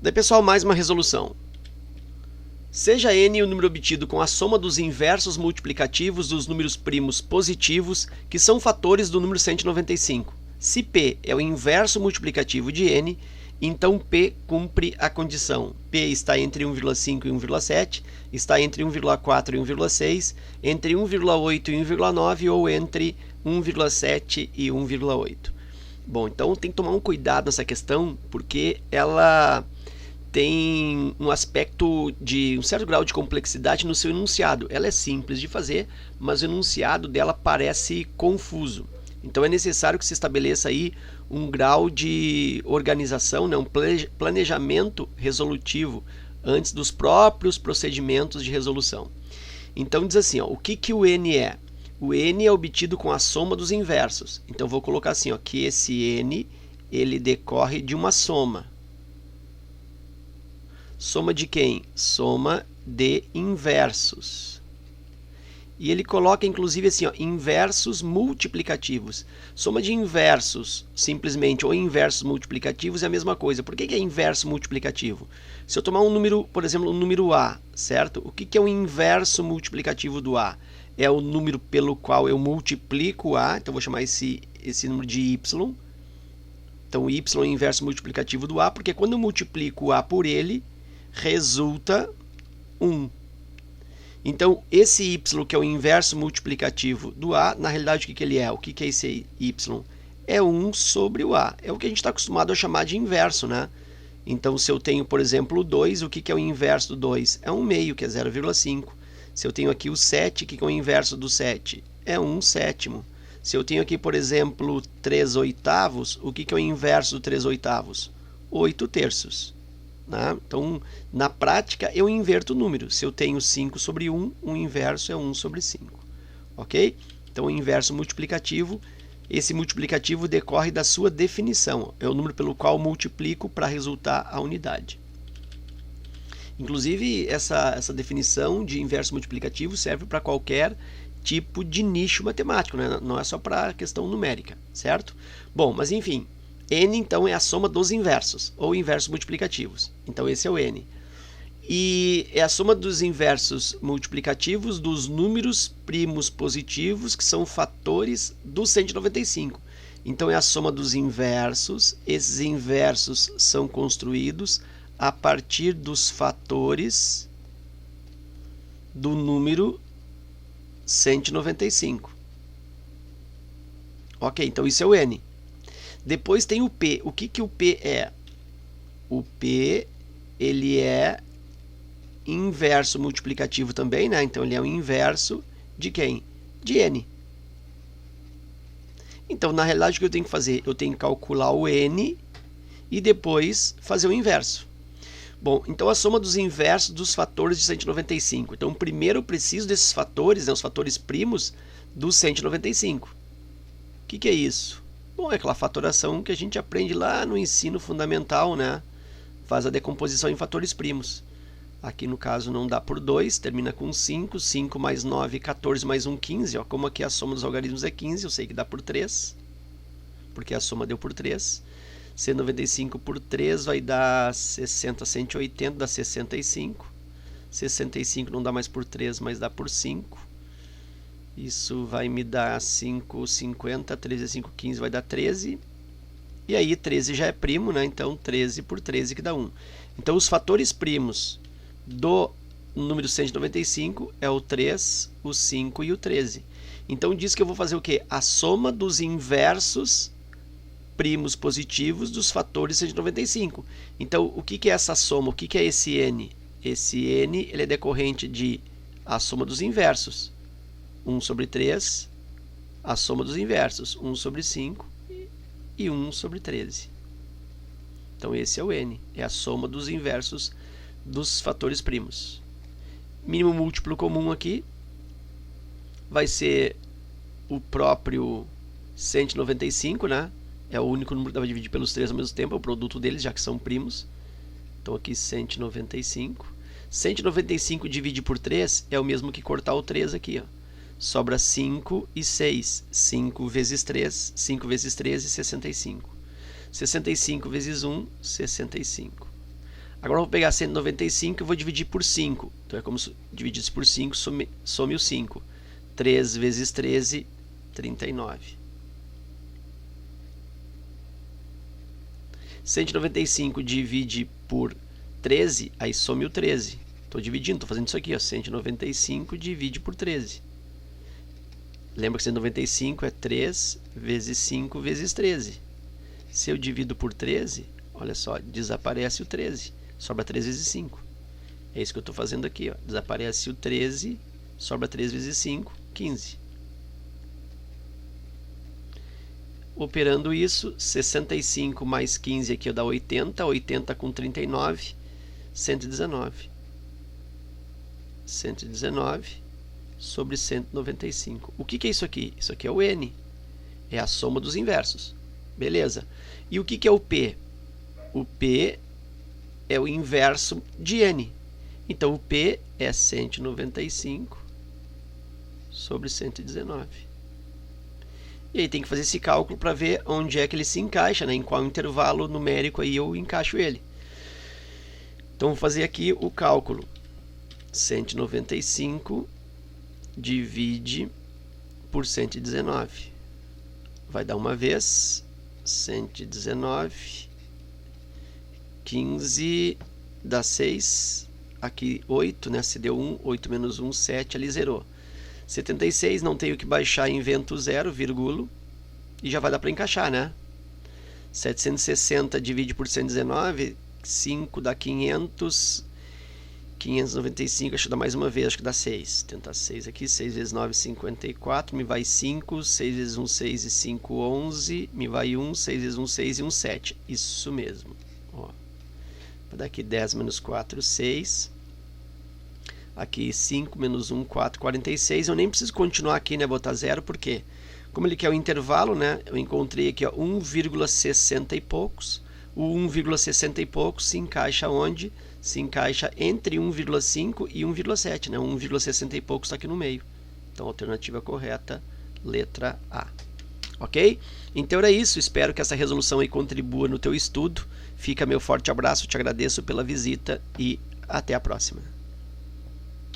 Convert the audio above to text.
Daí, pessoal, mais uma resolução. Seja n o número obtido com a soma dos inversos multiplicativos dos números primos positivos, que são fatores do número 195. Se p é o inverso multiplicativo de n, então p cumpre a condição. P está entre 1,5 e 1,7, está entre 1,4 e 1,6, entre 1,8 e 1,9 ou entre 1,7 e 1,8. Bom, então tem que tomar um cuidado nessa questão, porque ela tem um aspecto de um certo grau de complexidade no seu enunciado. Ela é simples de fazer, mas o enunciado dela parece confuso. Então é necessário que se estabeleça aí um grau de organização, né, um planejamento resolutivo antes dos próprios procedimentos de resolução. Então diz assim, ó, o que o n é? O n é obtido com a soma dos inversos. Então vou colocar assim, ó, que esse n ele decorre de uma soma. Soma de quem? Soma de inversos. E ele coloca, inclusive, assim, ó, inversos multiplicativos. Soma de inversos, simplesmente, ou inversos multiplicativos é a mesma coisa. Por que é inverso multiplicativo? Se eu tomar um número, por exemplo, um número A, certo? O que é o inverso multiplicativo do A? É o número pelo qual eu multiplico A, então vou chamar esse número de Y. Então, o Y é o inverso multiplicativo do A, porque quando eu multiplico A por ele, resulta 1. Então, esse y, que é o inverso multiplicativo do a, na realidade, o que ele é? O que é esse y? É 1 sobre o a. É o que a gente está acostumado a chamar de inverso, né? Então, se eu tenho, por exemplo, o 2, o que é o inverso do 2? É 1 meio, que é 0,5. Se eu tenho aqui o 7, o que é o inverso do 7? É 1 sétimo. Se eu tenho aqui, por exemplo, 3 oitavos, o que é o inverso do 3 oitavos? 8 terços. Né? Então, na prática, eu inverto o número. Se eu tenho 5 sobre 1, o inverso é 1 sobre 5. Ok? Então, o inverso multiplicativo, esse multiplicativo decorre da sua definição. É o número pelo qual multiplico para resultar a unidade. Inclusive, essa definição de inverso multiplicativo serve para qualquer tipo de nicho matemático, né? Não é só para questão numérica, certo? Bom, mas enfim, n, então, é a soma dos inversos, ou inversos multiplicativos. Então, esse é o n. E é a soma dos inversos multiplicativos dos números primos positivos, que são fatores do 195. Então, é a soma dos inversos. Esses inversos são construídos a partir dos fatores do número 195. Ok, então isso é o n. Depois tem o P. O que o P é? O P, ele é inverso multiplicativo também, né? Então, ele é o inverso de quem? De n. Então, na realidade, o que eu tenho que fazer? Eu tenho que calcular o n e depois fazer o inverso. Bom, então a soma dos inversos dos fatores de 195. Então, primeiro eu preciso desses fatores, né, os fatores primos do 195. O que é isso? Bom, é aquela fatoração que a gente aprende lá no ensino fundamental, né? Faz a decomposição em fatores primos. Aqui no caso não dá por 2, termina com 5. 5 mais 9, 14 mais 1, 15. Ó, como aqui a soma dos algarismos é 15, eu sei que dá por 3, porque a soma deu por 3. 195 por 3 vai dar 60, 180, dá 65. 65 não dá mais por 3, mas dá por 5. Isso vai me dar 5, 50, 13, 5, 15, vai dar 13. E aí 13 já é primo, né? Então 13 por 13 que dá 1. Então os fatores primos do número 195 é o 3, o 5 e o 13. Então diz que eu vou fazer o quê? A soma dos inversos primos positivos dos fatores 195. Então, o que é essa soma? O que é esse n? Esse n ele é decorrente de a soma dos inversos. 1 sobre 3, a soma dos inversos. 1 sobre 5 e 1 sobre 13. Então, esse é o n. É a soma dos inversos dos fatores primos. Mínimo múltiplo comum aqui vai ser o próprio 195, né? É o único número que dá para dividir pelos 3 ao mesmo tempo, é o produto deles, já que são primos. Então, aqui 195. 195 divide por 3 é o mesmo que cortar o 3 aqui, ó. Sobra 5 e 6. 5 vezes 3, 5 vezes 13, 65. 65 vezes 1, 65. Agora eu vou pegar 195 e vou dividir por 5. Então é como se dividisse por 5, some o 5. 3 vezes 13, 39. 195 divide por 13, aí some o 13. Estou dividindo, estou fazendo isso aqui, ó. 195 divide por 13. Lembra que 195 é 3 vezes 5 vezes 13. Se eu divido por 13, olha só, desaparece o 13. Sobra 3 vezes 5. É isso que eu estou fazendo aqui, ó. Desaparece o 13, sobra 3 vezes 5, 15. Operando isso, 65 mais 15 aqui dá 80, 80 com 39, 119. 119 sobre 195. O que é isso aqui? Isso aqui é o N. É a soma dos inversos. Beleza. E o que é o P? O P é o inverso de N. Então, o P é 195 sobre 119. E aí tem que fazer esse cálculo para ver onde é que ele se encaixa, né? Em qual intervalo numérico aí eu encaixo ele. Então, vou fazer aqui o cálculo. 195 divide por 119. Vai dar uma vez. 119. 15 dá 6. Aqui 8, né? Se deu 1, 8 menos 1, 7, ali zerou. 76, não tenho que baixar, invento 0, vírgula, e já vai dar para encaixar, né? 760 divide por 119, 5 dá 500, 595, acho que dá mais uma vez, acho que dá 6. Tentar 6 aqui, 6 vezes 9, 54, me vai 5, 6 vezes 1, 6 e 5, 11, me vai 1, 6 vezes 1, 6 e 1, 7. Isso mesmo. Ó. Daqui 10 menos 4, 6. Aqui 5 menos 1, 4, 46. Eu nem preciso continuar aqui, né? Botar 0, porque como ele quer o intervalo, né? Eu encontrei aqui, ó, 1,60 e poucos. O 1,60 e poucos se encaixa onde? Se encaixa entre 1,5 e 1,7, né? 1,60 e poucos está aqui no meio. Então, a alternativa correta, letra A. Ok? Então era isso. Espero que essa resolução aí contribua no teu estudo. Fica meu forte abraço, te agradeço pela visita e até a próxima.